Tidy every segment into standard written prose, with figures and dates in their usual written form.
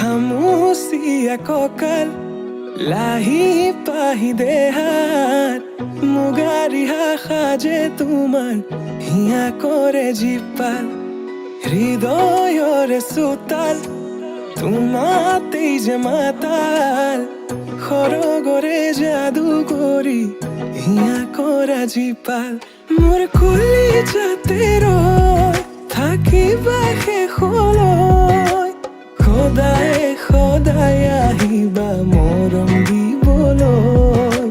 খামুচিয়া কঁকাল লাহি পাহি দেহাত মুগাৰিহা সাজে তোমাৰ হিয়া কৰে জীপাল হৃদয়ৰে চোতাল তোমাতেই যে মাতাল সৰগৰে যাদু কৰি হিয়া কৰা জীপাল মোৰ কুলি যাতে ৰয় থাকিবা শেষলৈ সদায় সদায় আহিবা মৰম দিবলৈ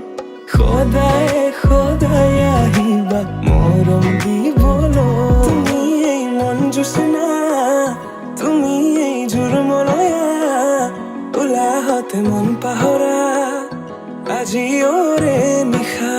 সদায় সদায় আহিবা মৰম দিবলৈ তুমি এই মন জোচনা তুমি এই জোৰমলয়া উলাহতে মন পাহৰা আজিৰে নিশা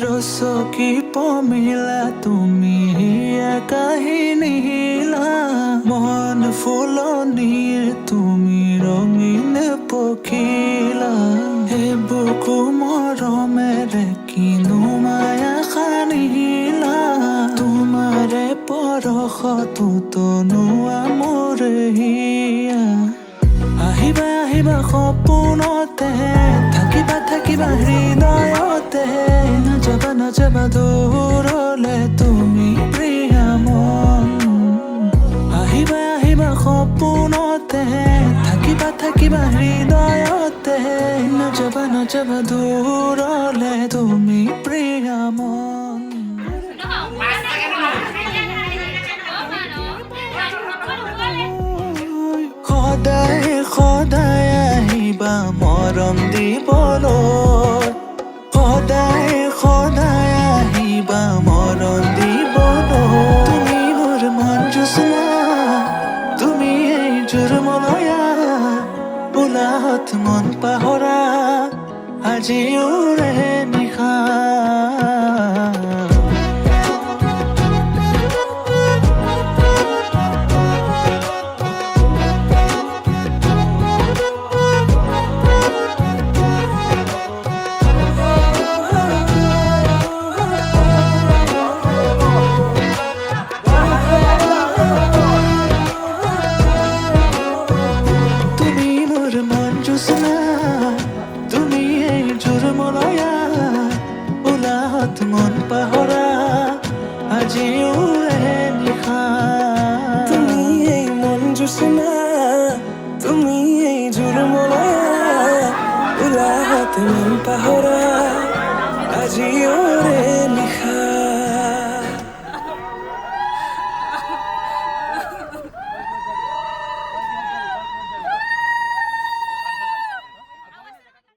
ৰচকী পমিলা তুমি কাহিনী হিলা মন ফুলনিৰ তুমি ৰঙীন পখিলা হে বুকু মৰমেৰে কিনো মায়া সানিলা তোমাৰে পৰশতো তনুৱা মোৰ হিয়া আহিবা আহিবা সপোনতে থাকিবা থাকিবা হৃদয়তে নাযাবা নাযাবা দূৰলে তুমি প্ৰিয়া মন আহিবা আহিবা সপোনতে থাকিবা থাকিবা হৃদয়তে নাযাবা নাযাবা দূৰলে তুমি প্ৰিয়া মন সদায় সদায় আহিবা মৰম দিবলৈ সদায় সদায় আহিবা মৰম দিবলৈ তুমি মোৰ মন জোচনা তুমি এই জোৰমলয়া উলাহত মন পাহৰা আজিৰে নিশা তুমি এই জোৰমলয়া উলাহত মন পাহৰা আজিও নিশা তুমি এই মন জোচনা তুমি এই জোৰমলয়া উলাহতে মন পাহৰা আজিৰে নিশা